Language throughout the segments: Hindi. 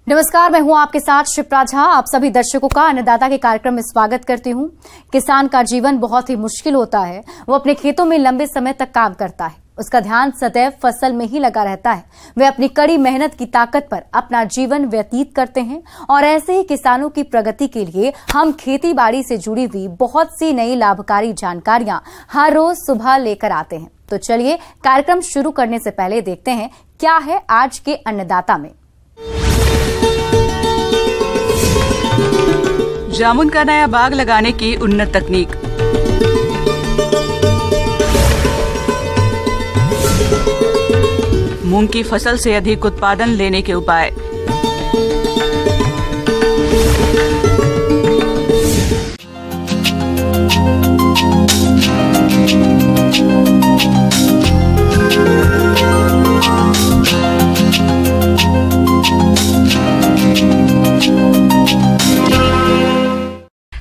नमस्कार, मैं हूं आपके साथ शिप्रा झा। आप सभी दर्शकों का अन्नदाता के कार्यक्रम में स्वागत करती हूं। किसान का जीवन बहुत ही मुश्किल होता है। वो अपने खेतों में लंबे समय तक काम करता है, उसका ध्यान सदैव फसल में ही लगा रहता है। वे अपनी कड़ी मेहनत की ताकत पर अपना जीवन व्यतीत करते हैं और ऐसे ही किसानों की प्रगति के लिए हम खेती बाड़ी से जुड़ी हुई बहुत सी नई लाभकारी जानकारियां हर रोज सुबह लेकर आते हैं। तो चलिए कार्यक्रम शुरू करने से पहले देखते हैं क्या है आज के अन्नदाता में। जामुन का नया बाग लगाने की उन्नत तकनीक। मूंग की फसल से अधिक उत्पादन लेने के उपाय।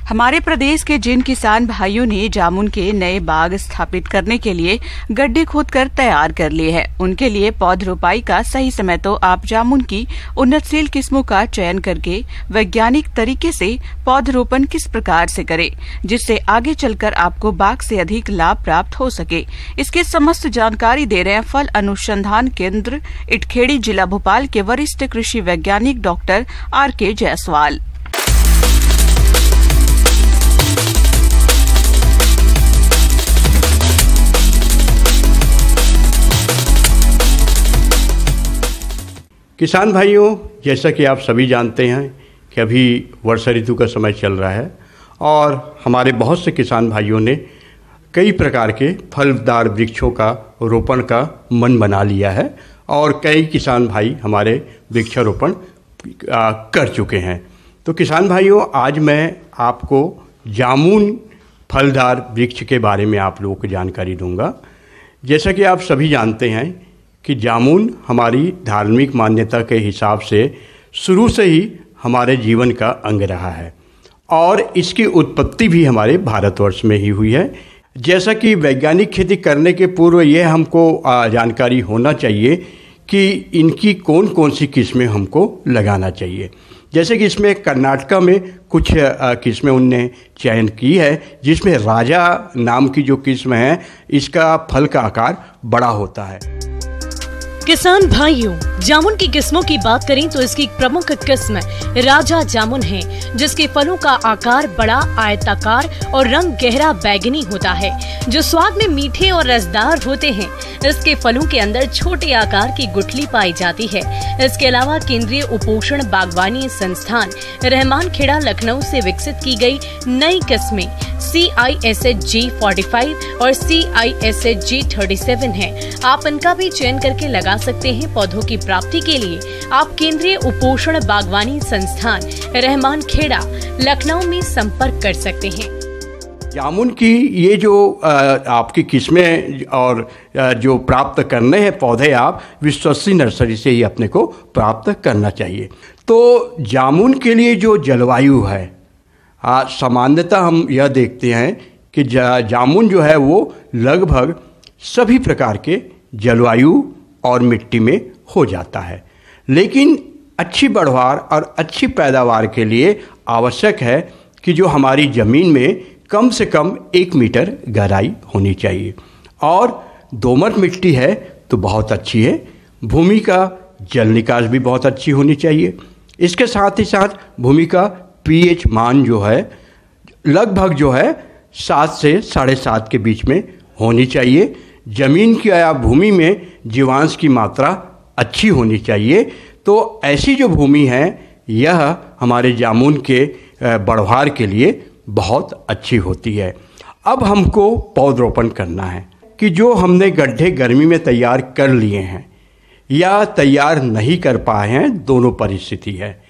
हमारे प्रदेश के जिन किसान भाइयों ने जामुन के नए बाग स्थापित करने के लिए गड्ढे खोदकर तैयार कर लिए हैं, उनके लिए पौध रोपाई का सही समय तो आप जामुन की उन्नतशील किस्मों का चयन करके वैज्ञानिक तरीके से पौधरोपण किस प्रकार से करें जिससे आगे चलकर आपको बाग से अधिक लाभ प्राप्त हो सके। इसके समस्त जानकारी दे रहे हैं फल अनुसंधान केंद्र इटखेड़ी जिला भोपाल के वरिष्ठ कृषि वैज्ञानिक डॉक्टर RK जायसवाल। किसान भाइयों, जैसा कि आप सभी जानते हैं कि अभी वर्षा ऋतु का समय चल रहा है और हमारे बहुत से किसान भाइयों ने कई प्रकार के फलदार वृक्षों का रोपण का मन बना लिया है और कई किसान भाई हमारे वृक्षारोपण कर चुके हैं। तो किसान भाइयों, आज मैं आपको जामुन फलदार वृक्ष के बारे में आप लोगों को जानकारी दूंगा। जैसा कि आप सभी जानते हैं कि जामुन हमारी धार्मिक मान्यता के हिसाब से शुरू से ही हमारे जीवन का अंग रहा है और इसकी उत्पत्ति भी हमारे भारतवर्ष में ही हुई है। जैसा कि वैज्ञानिक खेती करने के पूर्व यह हमको जानकारी होना चाहिए कि इनकी कौन कौन सी किस्में हमको लगाना चाहिए। जैसे कि इसमें कर्नाटका में कुछ किस्में उनने चयन की है, जिसमें राजा नाम की जो किस्म है इसका फल का आकार बड़ा होता है। किसान भाइयों, जामुन की किस्मों की बात करें तो इसकी प्रमुख किस्म राजा जामुन है, जिसके फलों का आकार बड़ा, आयताकार और रंग गहरा बैगनी होता है, जो स्वाद में मीठे और रसदार होते हैं। इसके फलों के अंदर छोटे आकार की गुठली पाई जाती है। इसके अलावा केंद्रीय उपोषण बागवानी संस्थान रहमान खेड़ा लखनऊ से विकसित की गई नई किस्में CISHG 45 और CISHG 37 है। आप इनका भी चयन करके लगा सकते हैं। पौधों की प्राप्ति के लिए आप केंद्रीय उपोषण बागवानी संस्थान रहमान खेड़ा लखनऊ में संपर्क कर सकते हैं। जामुन की ये जो आपकी किस्में और जो प्राप्त करने हैं पौधे, आप विश्वसनीय नर्सरी से ही अपने को प्राप्त करना चाहिए। तो जामुन के लिए जो जलवायु है, सामान्यतः हम यह देखते हैं कि जामुन जो है वो लगभग सभी प्रकार के जलवायु और मिट्टी में हो जाता है, लेकिन अच्छी बढ़वार और अच्छी पैदावार के लिए आवश्यक है कि जो हमारी ज़मीन में कम से कम 1 मीटर गहराई होनी चाहिए और दोमट मिट्टी है तो बहुत अच्छी है। भूमि का जल निकास भी बहुत अच्छी होनी चाहिए। इसके साथ ही साथ भूमि का pH मान जो है लगभग जो है 7 से 7.5 के बीच में होनी चाहिए। ज़मीन की या भूमि में जीवांश की मात्रा अच्छी होनी चाहिए। तो ऐसी जो भूमि है यह हमारे जामुन के बढ़वार के लिए बहुत अच्छी होती है। अब हमको पौधरोपण करना है कि जो हमने गड्ढे गर्मी में तैयार कर लिए हैं या तैयार नहीं कर पाए हैं, दोनों परिस्थिति है।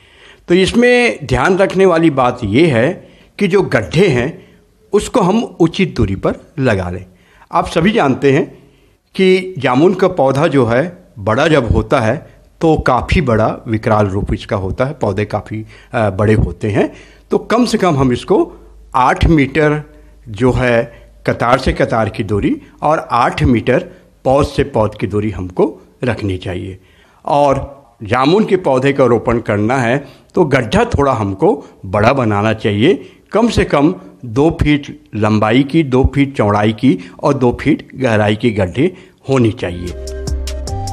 तो इसमें ध्यान रखने वाली बात यह है कि जो गड्ढे हैं उसको हम उचित दूरी पर लगा लें। आप सभी जानते हैं कि जामुन का पौधा जो है बड़ा जब होता है तो काफ़ी बड़ा विकराल रूप इसका होता है, पौधे काफ़ी बड़े होते हैं। तो कम से कम हम इसको 8 मीटर जो है कतार से कतार की दूरी और 8 मीटर पौध से पौध की दूरी हमको रखनी चाहिए। और जामुन के पौधे का रोपण करना है तो गड्ढा थोड़ा हमको बड़ा बनाना चाहिए। कम से कम 2 फीट लंबाई की, 2 फीट चौड़ाई की और 2 फीट गहराई की गड्ढे होनी चाहिए।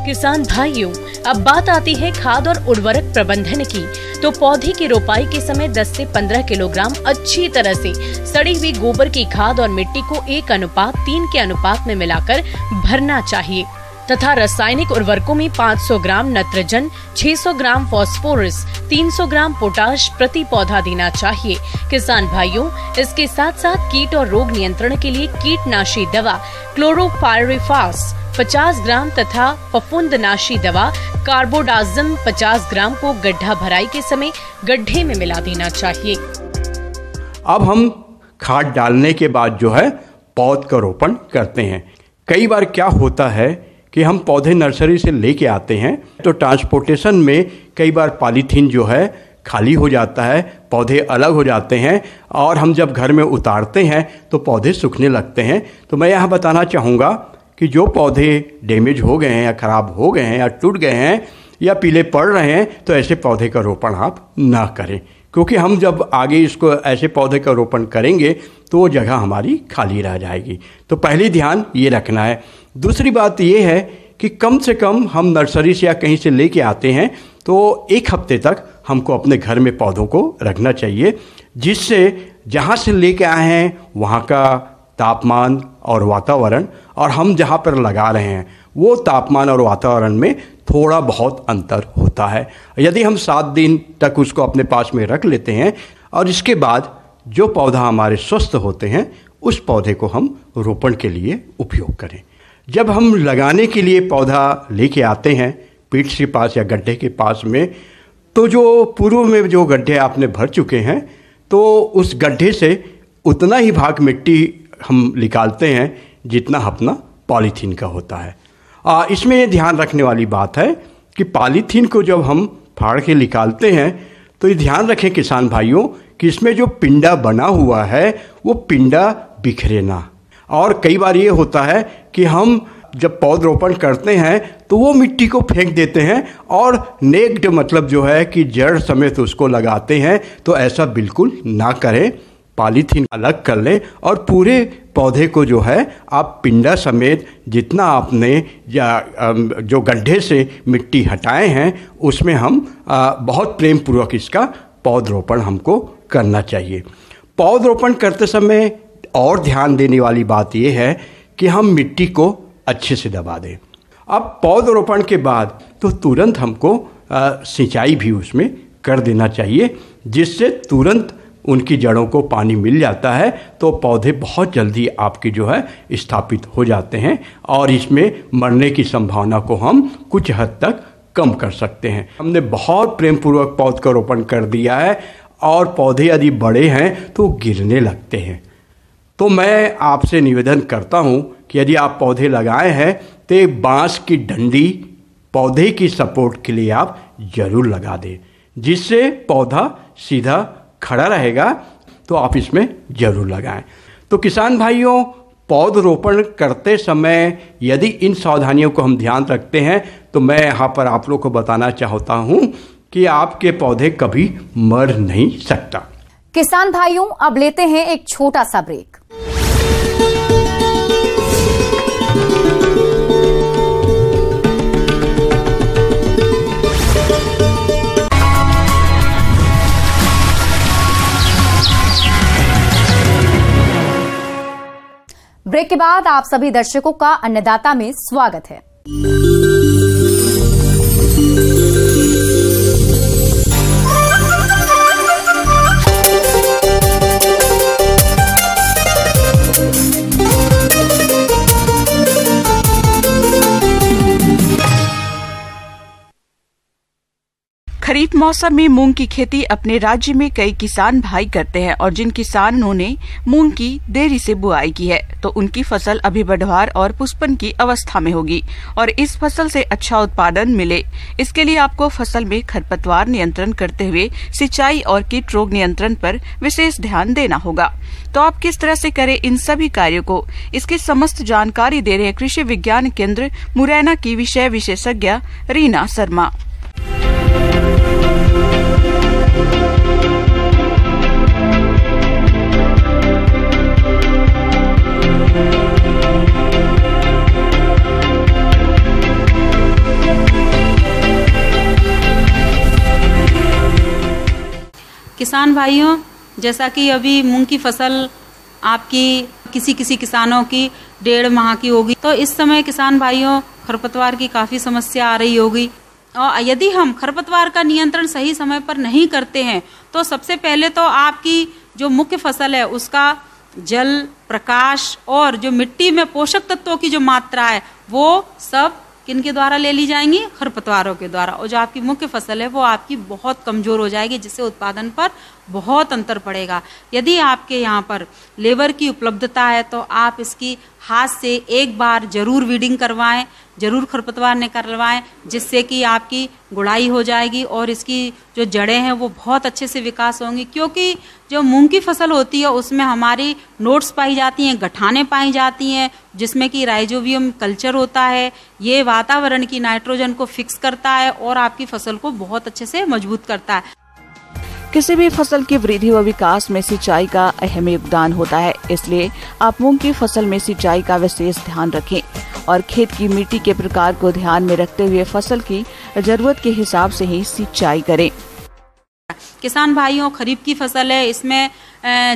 किसान भाइयों, अब बात आती है खाद और उर्वरक प्रबंधन की। तो पौधे की रोपाई के समय 10 से 15 किलोग्राम अच्छी तरह से सड़ी हुई गोबर की खाद और मिट्टी को 1:3 के अनुपात में मिलाकर भरना चाहिए तथा रासायनिक उर्वरकों में 500 ग्राम नाइट्रोजन, 600 ग्राम फास्फोरस, 300 ग्राम पोटाश प्रति पौधा देना चाहिए। किसान भाइयों, इसके साथ साथ कीट और रोग नियंत्रण के लिए कीटनाशी दवा क्लोरोपाइरिफास 50 ग्राम तथा फफूंदनाशी दवा कार्बोडाजिम 50 ग्राम को गड्ढा भराई के समय गड्ढे में मिला देना चाहिए। अब हम खाद डालने के बाद जो है पौध का रोपण करते हैं। कई बार क्या होता है कि हम पौधे नर्सरी से लेके आते हैं तो ट्रांसपोर्टेशन में कई बार पॉलीथीन जो है खाली हो जाता है, पौधे अलग हो जाते हैं और हम जब घर में उतारते हैं तो पौधे सूखने लगते हैं। तो मैं यहाँ बताना चाहूँगा कि जो पौधे डैमेज हो गए हैं या ख़राब हो गए हैं या टूट गए हैं या पीले पड़ रहे हैं तो ऐसे पौधे का रोपण आप ना करें, क्योंकि हम जब आगे इसको ऐसे पौधे का रोपण करेंगे तो वो जगह हमारी खाली रह जाएगी। तो पहले ध्यान ये रखना है। दूसरी बात ये है कि कम से कम हम नर्सरी से या कहीं से लेके आते हैं तो 1 हफ्ते तक हमको अपने घर में पौधों को रखना चाहिए, जिससे जहाँ से लेके आए हैं वहाँ का तापमान और वातावरण और हम जहाँ पर लगा रहे हैं वो तापमान और वातावरण में थोड़ा बहुत अंतर होता है। यदि हम 7 दिन तक उसको अपने पास में रख लेते हैं और इसके बाद जो पौधा हमारे स्वस्थ होते हैं उस पौधे को हम रोपण के लिए उपयोग करें। जब हम लगाने के लिए पौधा लेके आते हैं पीठ के पास या गड्ढे के पास में, तो जो पूर्व में जो गड्ढे आपने भर चुके हैं तो उस गड्ढे से उतना ही भाग मिट्टी हम निकालते हैं जितना अपना पॉलीथीन का होता है। इसमें ये ध्यान रखने वाली बात है कि पॉलीथीन को जब हम फाड़ के निकालते हैं तो ये ध्यान रखें किसान भाइयों कि इसमें जो पिंडा बना हुआ है वो पिंडा बिखरे ना। और कई बार ये होता है कि हम जब पौधरोपण करते हैं तो वो मिट्टी को फेंक देते हैं और नेक्ड मतलब जो है कि जड़ समेत उसको लगाते हैं। तो ऐसा बिल्कुल ना करें, पॉलीथीन अलग कर लें और पूरे पौधे को जो है आप पिंडा समेत जितना आपने या जो गड्ढे से मिट्टी हटाए हैं उसमें हम बहुत प्रेम पूर्वक इसका पौधरोपण हमको करना चाहिए। पौधरोपण करते समय और ध्यान देने वाली बात यह है कि हम मिट्टी को अच्छे से दबा दें। अब पौधरोपण के बाद तो तुरंत हमको सिंचाई भी उसमें कर देना चाहिए, जिससे तुरंत उनकी जड़ों को पानी मिल जाता है तो पौधे बहुत जल्दी आपके जो है स्थापित हो जाते हैं और इसमें मरने की संभावना को हम कुछ हद तक कम कर सकते हैं। हमने बहुत प्रेम पूर्वक पौध का रोपण कर दिया है और पौधे यदि बड़े हैं तो गिरने लगते हैं। तो मैं आपसे निवेदन करता हूं कि यदि आप पौधे लगाए हैं तो एक बांस की डंडी पौधे की सपोर्ट के लिए आप जरूर लगा दें, जिससे पौधा सीधा खड़ा रहेगा। तो आप इसमें जरूर लगाएं। तो किसान भाइयों, पौधरोपण करते समय यदि इन सावधानियों को हम ध्यान रखते हैं तो मैं यहाँ पर आप लोग को बताना चाहता हूँ कि आपके पौधे कभी मर नहीं सकता। किसान भाइयों, अब लेते हैं एक छोटा सा ब्रेक। ब्रेक के बाद आप सभी दर्शकों का अन्नदाता में स्वागत है। खरीफ मौसम में मूंग की खेती अपने राज्य में कई किसान भाई करते हैं और जिन किसानों ने मूंग की देरी से बुआई की है तो उनकी फसल अभी बढ़वार और पुष्पन की अवस्था में होगी और इस फसल से अच्छा उत्पादन मिले इसके लिए आपको फसल में खरपतवार नियंत्रण करते हुए सिंचाई और कीट रोग नियंत्रण पर विशेष ध्यान देना होगा। तो आप किस तरह से करें इन सभी कार्यों को, इसकी समस्त जानकारी दे रहे हैं कृषि विज्ञान केंद्र मुरैना की विषय विशेषज्ञ रीना शर्मा। किसान भाइयों, जैसा कि अभी मूंग की फसल आपकी किसी किसानों की 1.5 माह की होगी, तो इस समय किसान भाइयों खरपतवार की काफ़ी समस्या आ रही होगी। और यदि हम खरपतवार का नियंत्रण सही समय पर नहीं करते हैं तो सबसे पहले तो आपकी जो मुख्य फसल है उसका जल, प्रकाश और जो मिट्टी में पोषक तत्वों की जो मात्रा है वो सब किनके द्वारा ले ली जाएंगी? खरपतवारों के द्वारा। और जो आपकी मुख्य फसल है वो आपकी बहुत कमजोर हो जाएगी, जिससे उत्पादन पर बहुत अंतर पड़ेगा। यदि आपके यहाँ पर लेबर की उपलब्धता है तो आप इसकी हाथ से एक बार जरूर वीडिंग करवाएं, जरूर खरपतवार निकलवाएं, जिससे कि आपकी गुड़ाई हो जाएगी और इसकी जो जड़ें हैं वो बहुत अच्छे से विकास होंगी। क्योंकि जो मूंग की फसल होती है उसमें हमारी नोट्स पाई जाती हैं, गठाने पाई जाती हैं, जिसमें कि राइजोबियम कल्चर होता है। ये वातावरण की नाइट्रोजन को फिक्स करता है और आपकी फसल को बहुत अच्छे से मजबूत करता है। किसी भी फसल की वृद्धि व विकास में सिंचाई का अहम योगदान होता है, इसलिए आप मूंग की फसल में सिंचाई का विशेष ध्यान रखें और खेत की मिट्टी के प्रकार को ध्यान में रखते हुए फसल की जरूरत के हिसाब से ही सिंचाई करें। किसान भाइयों, खरीफ की फसल है, इसमें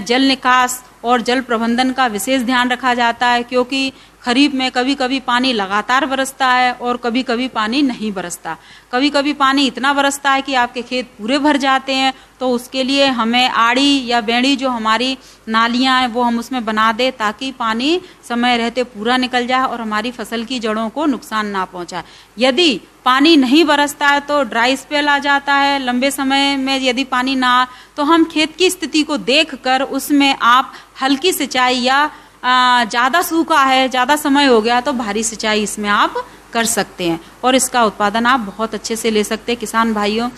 जल निकास और जल प्रबंधन का विशेष ध्यान रखा जाता है, क्योंकि खरीफ में कभी कभी पानी लगातार बरसता है और कभी कभी पानी नहीं बरसता। कभी कभी पानी इतना बरसता है कि आपके खेत पूरे भर जाते हैं, तो उसके लिए हमें आड़ी या बेड़ी जो हमारी नालियां हैं वो हम उसमें बना दे, ताकि पानी समय रहते पूरा निकल जाए और हमारी फसल की जड़ों को नुकसान ना पहुंचाए। यदि पानी नहीं बरसता है तो ड्राई स्पेल आ जाता है। लंबे समय में यदि पानी ना, तो हम खेत की स्थिति को देखकर उसमें आप हल्की सिंचाई या ज़्यादा सूखा है, ज़्यादा समय हो गया तो भारी सिंचाई इसमें आप कर सकते हैं और इसका उत्पादन आप बहुत अच्छे से ले सकते हैं किसान भाइयों।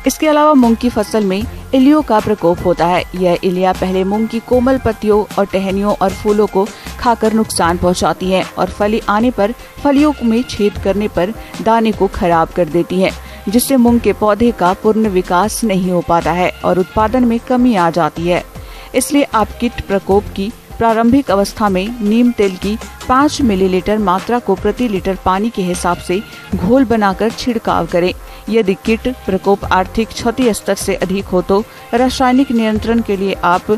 इसके अलावा मूंग की फसल में इलियो का प्रकोप होता है। यह इलिया पहले मूंग की कोमल पत्तियों और टहनियों और फूलों को खाकर नुकसान पहुंचाती है और फली आने पर फलियों में छेद करने पर दाने को खराब कर देती है, जिससे मूंग के पौधे का पूर्ण विकास नहीं हो पाता है और उत्पादन में कमी आ जाती है। इसलिए आप कीट प्रकोप की प्रारंभिक अवस्था में नीम तेल की 5 मिलीलीटर मात्रा को प्रति लीटर पानी के हिसाब से घोल बनाकर छिड़काव करें। यदि कीट प्रकोप आर्थिक क्षति स्तर से अधिक हो तो रासायनिक नियंत्रण के लिए आप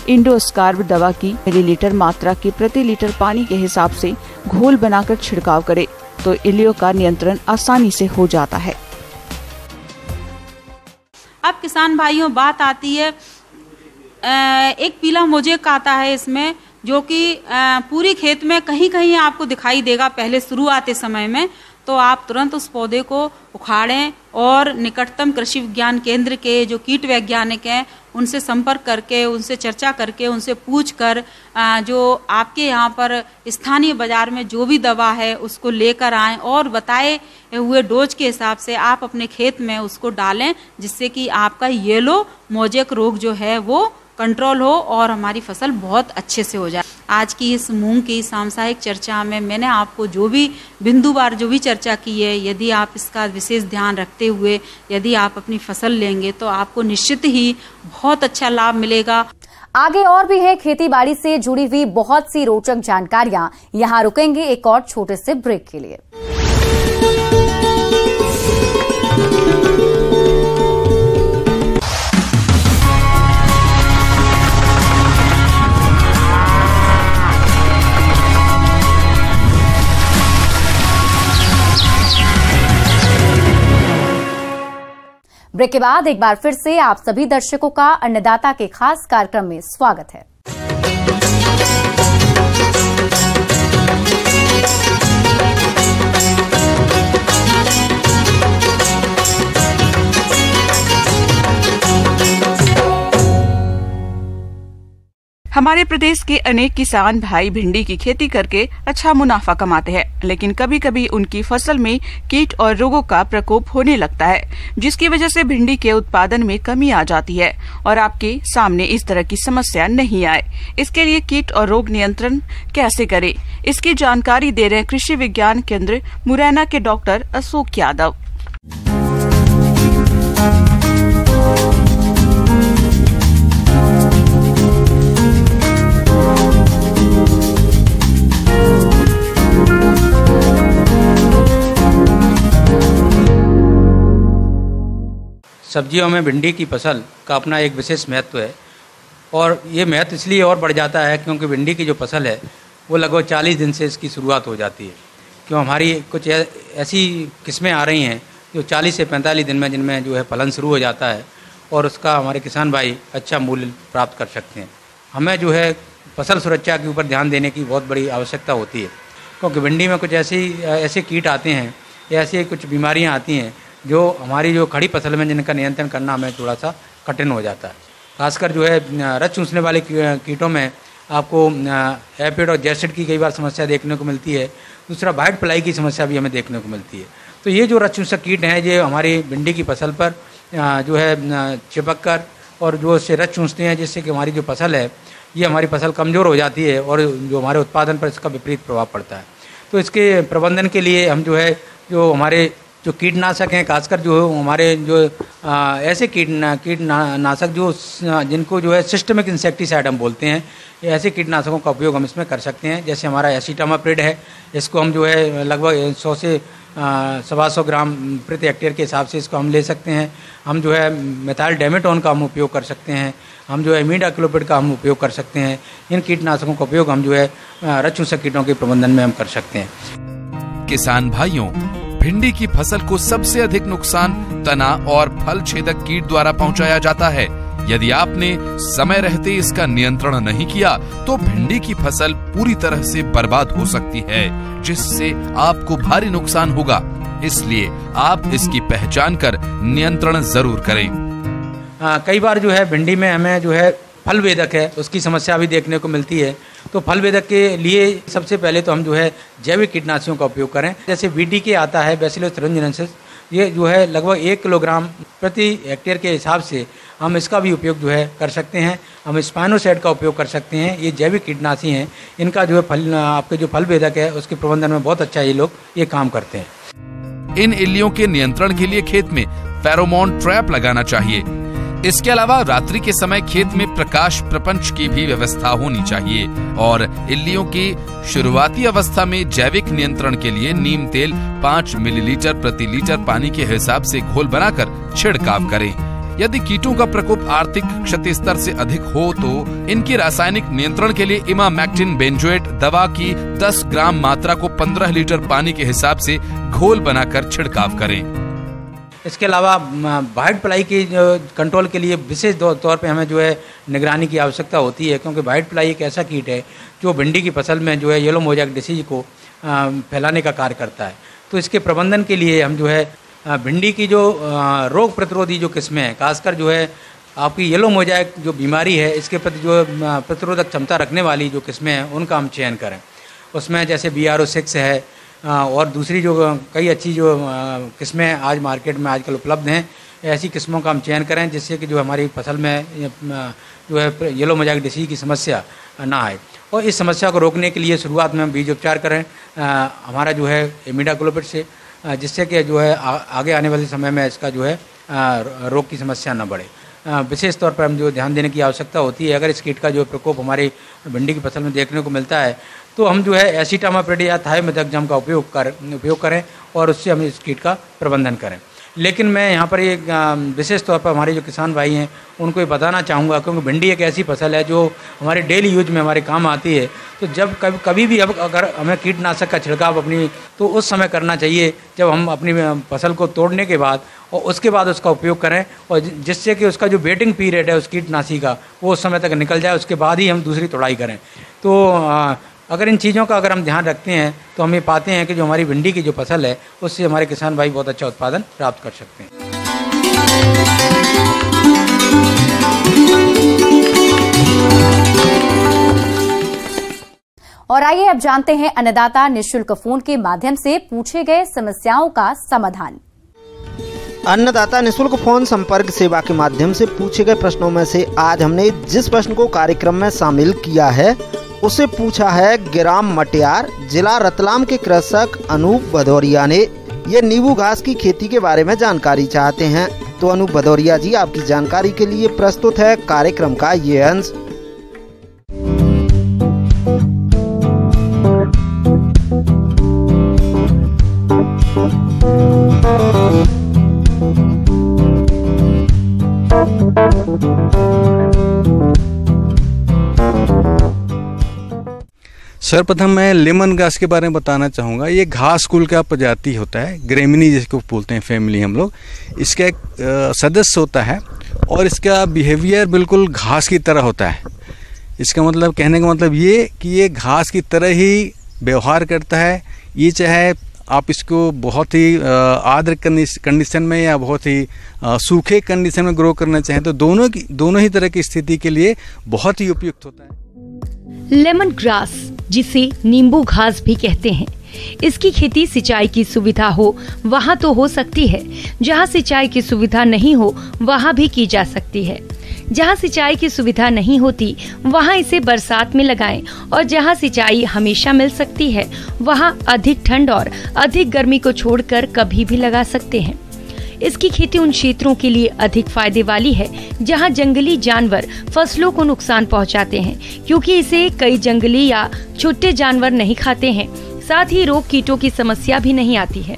इंडोस्कार्ब दवा की मिलीलीटर मात्रा के प्रति लीटर पानी के हिसाब से घोल बनाकर छिड़काव करें, तो इलियो का नियंत्रण आसानी से हो जाता है। अब किसान भाइयों, बात आती है एक पीला मोजेक आता है इसमें, जो कि पूरी खेत में कहीं कहीं आपको दिखाई देगा पहले शुरुआती समय में। तो आप तुरंत उस पौधे को उखाड़ें और निकटतम कृषि विज्ञान केंद्र के जो कीट वैज्ञानिक हैं उनसे संपर्क करके, उनसे चर्चा करके, उनसे पूछकर जो आपके यहाँ पर स्थानीय बाजार में जो भी दवा है उसको लेकर आएं और बताए हुए डोज के हिसाब से आप अपने खेत में उसको डालें, जिससे कि आपका येलो मोजेक रोग जो है वो कंट्रोल हो और हमारी फसल बहुत अच्छे से हो जाए। आज की इस मूंग की सामुदायिक चर्चा में मैंने आपको जो भी बिंदुवार जो भी चर्चा की है, यदि आप इसका विशेष ध्यान रखते हुए यदि आप अपनी फसल लेंगे तो आपको निश्चित ही बहुत अच्छा लाभ मिलेगा। आगे और भी है खेती बाड़ी से जुड़ी हुई बहुत सी रोचक जानकारियां। यहाँ रुकेंगे एक और छोटे से ब्रेक के लिए। ब्रेक के बाद एक बार फिर से आप सभी दर्शकों का अन्नदाता के खास कार्यक्रम में स्वागत है। हमारे प्रदेश के अनेक किसान भाई भिंडी की खेती करके अच्छा मुनाफा कमाते हैं, लेकिन कभी कभी उनकी फसल में कीट और रोगों का प्रकोप होने लगता है, जिसकी वजह से भिंडी के उत्पादन में कमी आ जाती है और आपके सामने इस तरह की समस्या नहीं आए। इसके लिए कीट और रोग नियंत्रण कैसे करें, इसकी जानकारी दे रहे हैं कृषि विज्ञान केंद्र मुरैना के डॉक्टर अशोक यादव। सब्जियों में भिंडी की फसल का अपना एक विशेष महत्व है और ये महत्व इसलिए और बढ़ जाता है क्योंकि भिंडी की जो फसल है वो लगभग 40 दिन से इसकी शुरुआत हो जाती है। क्यों हमारी कुछ ऐसी किस्में आ रही हैं जो 40 से 45 दिन में जिनमें जो है फलन शुरू हो जाता है और उसका हमारे किसान भाई अच्छा मूल्य प्राप्त कर सकते हैं। हमें जो है फसल सुरक्षा के ऊपर ध्यान देने की बहुत बड़ी आवश्यकता होती है क्योंकि भिंडी में कुछ ऐसे कीट आते हैं या ऐसी कुछ बीमारियां आती हैं जो हमारी जो खड़ी फसल में जिनका नियंत्रण करना हमें थोड़ा सा कठिन हो जाता है। खासकर जो है रस चूसने वाले कीटों में आपको एफिड और जैसिड की कई बार समस्या देखने को मिलती है। दूसरा वाइट फ्लाई की समस्या भी हमें देखने को मिलती है। तो ये जो रस चूसक कीट हैं ये हमारी भिंडी की फसल पर जो है चिपक कर और जो उससे रस चूसते हैं जिससे कि हमारी जो फसल है ये हमारी फसल कमज़ोर हो जाती है और जो हमारे उत्पादन पर इसका विपरीत प्रभाव पड़ता है। तो इसके प्रबंधन के लिए हम जो है जो हमारे जो कीटनाशक हैं खासकर जो हमारे जो ऐसे कीटनाशक जो जिनको जो है सिस्टमिक इंसेक्टिसाइड हम बोलते हैं, ऐसे कीटनाशकों का उपयोग हम इसमें कर सकते हैं। जैसे हमारा एसिटामाप्रिड है, इसको हम जो है लगभग 100 से 125 ग्राम प्रति हेक्टेयर के हिसाब से इसको हम ले सकते हैं। हम जो है मेथाइल डेमेटोन का हम उपयोग कर सकते हैं। हम जो है इमीडाक्लोपिड का हम उपयोग कर सकते हैं। इन कीटनाशकों का उपयोग हम जो है रस चूसक कीटों के प्रबंधन में हम कर सकते हैं। किसान भाइयों, भिंडी की फसल को सबसे अधिक नुकसान तना और फल छेदक कीट द्वारा पहुंचाया जाता है। यदि आपने समय रहते इसका नियंत्रण नहीं किया तो भिंडी की फसल पूरी तरह से बर्बाद हो सकती है, जिससे आपको भारी नुकसान होगा। इसलिए आप इसकी पहचान कर नियंत्रण जरूर करें। कई बार जो है भिंडी में हमें जो है फल वेदक है उसकी समस्या भी देखने को मिलती है। तो फल वेदक के लिए सबसे पहले तो हम जो है जैविक कीटनाशकों का उपयोग करें। जैसे VDK आता है, बैसिलस thuringiensis, ये जो है लगभग 1 किलोग्राम प्रति हेक्टेयर के हिसाब से हम इसका भी उपयोग जो है कर सकते हैं। हम स्पाइनोसाइड का उपयोग कर सकते हैं। ये जैविक कीटनाशी हैं, इनका जो है आपके जो फल वेदक है उसके प्रबंधन में बहुत अच्छा ये लोग ये काम करते हैं। इन इल्लियों के नियंत्रण के लिए खेत में फेरोमोन ट्रैप लगाना चाहिए। इसके अलावा रात्रि के समय खेत में प्रकाश प्रपंच की भी व्यवस्था होनी चाहिए और इल्लियों की शुरुआती अवस्था में जैविक नियंत्रण के लिए नीम तेल 5 मिलीलीटर प्रति लीटर पानी के हिसाब से घोल बनाकर छिड़काव करें। यदि कीटों का प्रकोप आर्थिक क्षति स्तर से अधिक हो तो इनके रासायनिक नियंत्रण के लिए इमामेक्टिन बेंजोएट दवा की 10 ग्राम मात्रा को 15 लीटर पानी के हिसाब से घोल बनाकर छिड़काव करें। इसके अलावा वाइट फ्लाई की कंट्रोल के लिए विशेष तौर पे हमें जो है निगरानी की आवश्यकता होती है, क्योंकि वाइट फ्लाई एक ऐसा कीट है जो भिंडी की फसल में जो है येलो मोज़ेक डिसीज को फैलाने का कार्य करता है। तो इसके प्रबंधन के लिए हम जो है भिंडी की जो रोग प्रतिरोधी जो किस्में हैं, खासकर जो है आपकी येलो मोज़ेक जो बीमारी है इसके प्रति जो प्रतिरोधक क्षमता रखने वाली जो किस्में हैं उनका हम चयन करें। उसमें जैसे BRO6 है और दूसरी जो कई अच्छी जो किस्में आज मार्केट में आजकल उपलब्ध हैं, ऐसी किस्मों का हम चयन करें जिससे कि जो हमारी फसल में जो है येलो मोज़ेक डिसीज की समस्या ना आए। और इस समस्या को रोकने के लिए शुरुआत में हम बीज उपचार करें हमारा जो है इमीडाक्लोपिड से, जिससे कि जो है आगे आने वाले समय में इसका जो है रोग की समस्या न बढ़े। विशेष तौर पर हम जो ध्यान देने की आवश्यकता होती है, अगर इस कीट का जो प्रकोप हमारी भिंडी की फसल में देखने को मिलता है तो हम जो है एसिटामाप्रिड या थायोमेथाक्सम का उपयोग करें और उससे हम इस कीट का प्रबंधन करें। लेकिन मैं यहाँ पर एक विशेष तौर पर हमारे जो किसान भाई हैं उनको ये बताना चाहूँगा, क्योंकि भिंडी एक ऐसी फसल है जो हमारे डेली यूज में हमारे काम आती है। तो जब कभी भी अब अगर हमें कीटनाशक का छिड़काव अपनी तो उस समय करना चाहिए जब हम अपनी फसल को तोड़ने के बाद और उसके बाद उसका उपयोग करें, और जिससे कि उसका जो वेटिंग पीरियड है उस कीटनाशी का वो उस समय तक निकल जाए, उसके बाद ही हम दूसरी तोड़ाई करें। तो अगर इन चीज़ों का अगर हम ध्यान रखते हैं तो हम ये पाते हैं कि जो हमारी भिंडी की जो फसल है उससे हमारे किसान भाई बहुत अच्छा उत्पादन प्राप्त कर सकते हैं। और आइए अब जानते हैं अन्नदाता निःशुल्क फोन के माध्यम से पूछे गए समस्याओं का समाधान। अन्नदाता निःशुल्क फोन संपर्क सेवा के माध्यम से पूछे गए प्रश्नों में से आज हमने जिस प्रश्न को कार्यक्रम में शामिल किया है उसे पूछा है ग्राम मटियार, जिला रतलाम के कृषक अनूप भदौरिया ने। ये नींबू घास की खेती के बारे में जानकारी चाहते हैं। तो अनूप भदौरिया जी, आपकी जानकारी के लिए प्रस्तुत है कार्यक्रम का ये अंश। सर्वप्रथम मैं लेमन ग्रास के बारे में बताना चाहूँगा। ये घास कुल का प्रजाति होता है, ग्रेमिनी जिसको बोलते हैं फैमिली हम लोग। इसका एक सदस्य होता है और इसका बिहेवियर बिल्कुल घास की तरह होता है। इसका मतलब, कहने का मतलब ये कि ये घास की तरह ही व्यवहार करता है। ये चाहे आप इसको बहुत ही आर्द्र कंडीशन में या बहुत ही सूखे कंडीशन में ग्रो करना चाहें तो दोनों ही तरह की स्थिति के लिए बहुत ही उपयुक्त होता है। लेमन ग्रास, जिसे नींबू घास भी कहते हैं, इसकी खेती सिंचाई की सुविधा हो वहाँ तो हो सकती है, जहाँ सिंचाई की सुविधा नहीं हो वहाँ भी की जा सकती है। जहाँ सिंचाई की सुविधा नहीं होती वहाँ इसे बरसात में लगाएं और जहाँ सिंचाई हमेशा मिल सकती है वहाँ अधिक ठंड और अधिक गर्मी को छोड़कर कभी भी लगा सकते हैं। इसकी खेती उन क्षेत्रों के लिए अधिक फायदे वाली है जहाँ जंगली जानवर फसलों को नुकसान पहुँचाते हैं, क्योंकि इसे कई जंगली या छोटे जानवर नहीं खाते हैं। साथ ही रोग कीटों की समस्या भी नहीं आती है।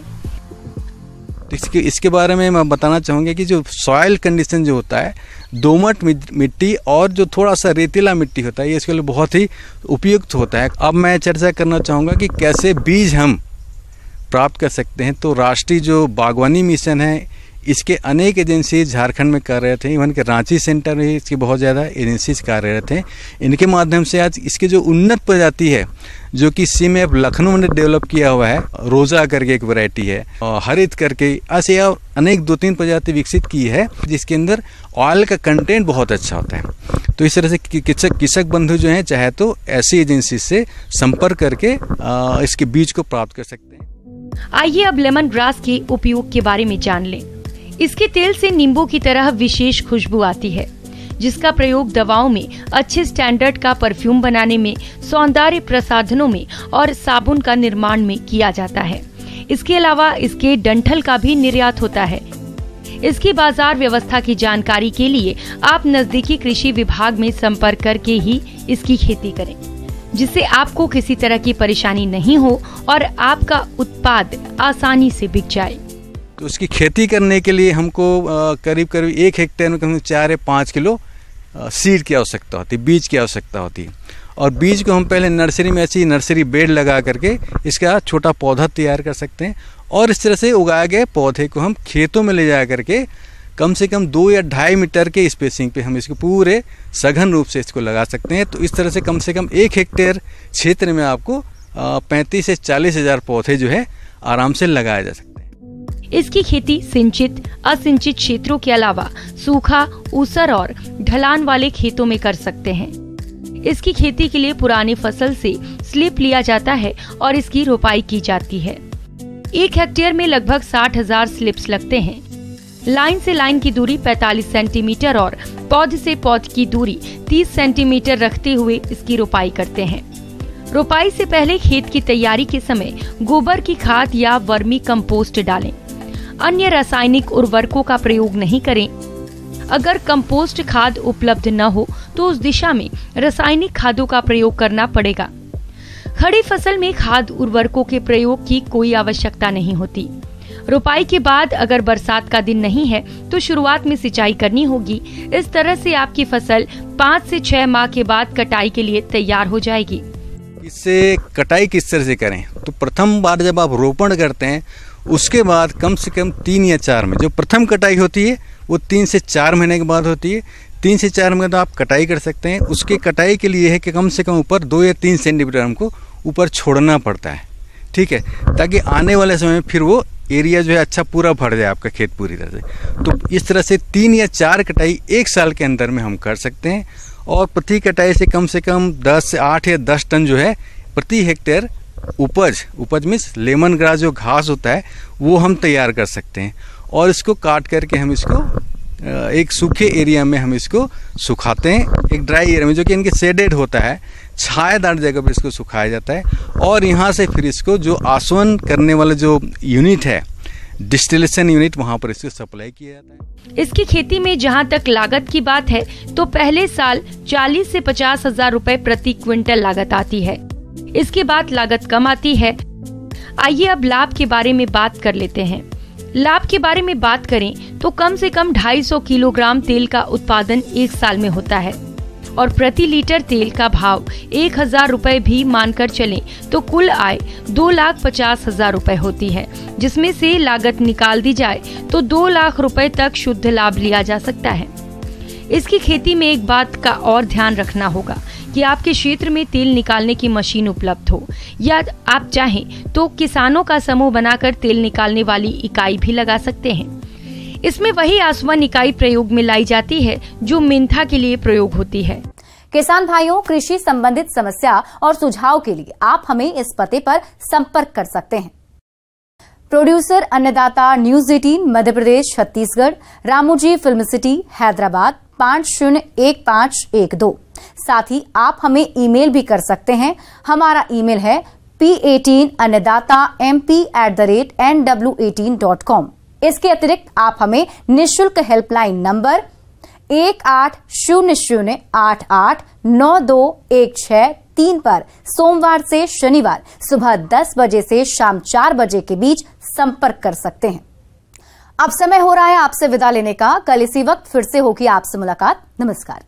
इसके बारे में मैं बताना चाहूँगा कि जो सॉइल कंडीशन जो होता है, दोमट मिट्टी और जो थोड़ा सा रेतीला मिट्टी होता है, ये इसके लिए बहुत ही उपयुक्त होता है। अब मैं चर्चा करना चाहूँगा कि कैसे बीज हम प्राप्त कर सकते हैं। तो राष्ट्रीय जो बागवानी मिशन है, इसके अनेक एजेंसी झारखंड में कार्यरत हैं। इवन के रांची सेंटर में इसकी बहुत ज़्यादा एजेंसीज कार्यरत हैं। इनके माध्यम से आज इसकी जो उन्नत प्रजाति है, जो कि CMF लखनऊ ने डेवलप किया हुआ है, रोजा करके एक वैरायटी है, हरित करके, ऐसे और अनेक 2-3 प्रजाति विकसित की है, जिसके अंदर ऑयल का कंटेंट बहुत अच्छा होता है। तो इस तरह से कृषक बंधु जो हैं चाहे तो ऐसी एजेंसी से संपर्क करके इसके बीज को प्राप्त कर सकते हैं। आइए अब लेमन ग्रास के उपयोग के बारे में जान लें। इसके तेल से नींबू की तरह विशेष खुशबू आती है, जिसका प्रयोग दवाओं में, अच्छे स्टैंडर्ड का परफ्यूम बनाने में, सौंदर्य प्रसाधनों में और साबुन का निर्माण में किया जाता है। इसके अलावा इसके डंठल का भी निर्यात होता है। इसकी बाजार व्यवस्था की जानकारी के लिए आप नजदीकी कृषि विभाग में संपर्क करके ही इसकी खेती करें, जिससे आपको किसी तरह की परेशानी नहीं हो और आपका उत्पाद आसानी से बिक जाए। तो उसकी खेती करने के लिए हमको करीब 1 हेक्टेयर में कम से 4 या 5 किलो सीड की आवश्यकता होती है, बीज की आवश्यकता होती है। और बीज को हम पहले नर्सरी में ऐसी नर्सरी बेड लगा करके इसका छोटा पौधा तैयार कर सकते हैं और इस तरह से उगाए गए पौधे को हम खेतों में ले जा करके कम से कम 2 या 2.5 मीटर के स्पेसिंग पे हम इसको पूरे सघन रूप से इसको लगा सकते हैं। तो इस तरह से कम 1 हेक्टेयर क्षेत्र में आपको 35 से 40 हज़ार पौधे जो है आराम से लगाए जा सकते हैं। इसकी खेती सिंचित, असिंचित क्षेत्रों के अलावा सूखा, ऊसर और ढलान वाले खेतों में कर सकते हैं। इसकी खेती के लिए पुरानी फसल से स्लिप लिया जाता है और इसकी रोपाई की जाती है। 1 हेक्टेयर में लगभग 60,000 स्लिप्स लगते हैं। लाइन से लाइन की दूरी 45 सेंटीमीटर और पौध से पौध की दूरी 30 सेंटीमीटर रखते हुए इसकी रोपाई करते हैं। रोपाई से पहले खेत की तैयारी के समय गोबर की खाद या वर्मी कंपोस्ट डालें। अन्य रासायनिक उर्वरकों का प्रयोग नहीं करें। अगर कंपोस्ट खाद उपलब्ध न हो तो उस दिशा में रासायनिक खादों का प्रयोग करना पड़ेगा। खड़ी फसल में खाद उर्वरकों के प्रयोग की कोई आवश्यकता नहीं होती। रोपाई के बाद अगर बरसात का दिन नहीं है तो शुरुआत में सिंचाई करनी होगी। इस तरह से आपकी फसल 5 से 6 माह के बाद कटाई के लिए तैयार हो जाएगी। इससे कटाई किस तरह से करें? तो प्रथम बार जब आप रोपण करते हैं उसके बाद कम से कम 3 या 4 में जो प्रथम कटाई होती है वो 3 से 4 महीने के बाद होती है। 3 से 4 महीने तो आप कटाई कर सकते हैं। उसके कटाई के लिए है कि कम से कम ऊपर 2 या 3 सेंटीमीटर हमको ऊपर छोड़ना पड़ता है, ठीक है, ताकि आने वाले समय में फिर वो एरिया जो है अच्छा पूरा भर जाए आपका खेत पूरी तरह से। तो इस तरह से 3 या 4 कटाई 1 साल के अंदर में हम कर सकते हैं और प्रति कटाई से कम 8 या 10 टन जो है प्रति हेक्टेयर उपज मीन्स लेमन ग्रास जो घास होता है वो हम तैयार कर सकते हैं। और इसको काट करके हम इसको एक सूखे एरिया में हम इसको सुखाते हैं, एक ड्राई एरिया में जो कि इनके शेडेड होता है, छायादार जगह पर इसको सुखाया जाता है। और यहाँ से फिर इसको जो आसवन करने वाला जो यूनिट है, डिस्टिलेशन यूनिट, वहाँ पर इसको सप्लाई किया जाता है। इसकी खेती में जहाँ तक लागत की बात है तो पहले साल 40 से 50 हजार रुपए प्रति क्विंटल लागत आती है। इसके बाद लागत कम आती है। आइए अब लाभ के बारे में बात कर लेते हैं। लाभ के बारे में बात करें तो कम से कम 250 किलोग्राम तेल का उत्पादन 1 साल में होता है। और प्रति लीटर तेल का भाव 1000 रुपए भी मानकर चलें तो कुल आय 2,50,000 रुपए होती है, जिसमें से लागत निकाल दी जाए तो 2 लाख रुपए तक शुद्ध लाभ लिया जा सकता है। इसकी खेती में एक बात का और ध्यान रखना होगा कि आपके क्षेत्र में तेल निकालने की मशीन उपलब्ध हो, या आप चाहें तो किसानों का समूह बनाकर तेल निकालने वाली इकाई भी लगा सकते हैं। इसमें वही आसवन इकाई प्रयोग में लाई जाती है जो मेंथा के लिए प्रयोग होती है। किसान भाइयों, कृषि संबंधित समस्या और सुझाव के लिए आप हमें इस पते पर संपर्क कर सकते हैं। प्रोड्यूसर अन्नदाता news 18 Madhya Pradesh Chhattisgarh, Ramoji film city Hyderabad 501512। साथ ही आप हमें ईमेल भी कर सकते हैं। हमारा ईमेल है p18annadatamp@nw18.com। इसके अतिरिक्त आप हमें निःशुल्क हेल्पलाइन नंबर 1800889216 पर सोमवार से शनिवार सुबह 10 बजे से शाम 4 बजे के बीच संपर्क कर सकते हैं। अब समय हो रहा है आपसे विदा लेने का। कल इसी वक्त फिर से होगी आपसे मुलाकात। नमस्कार।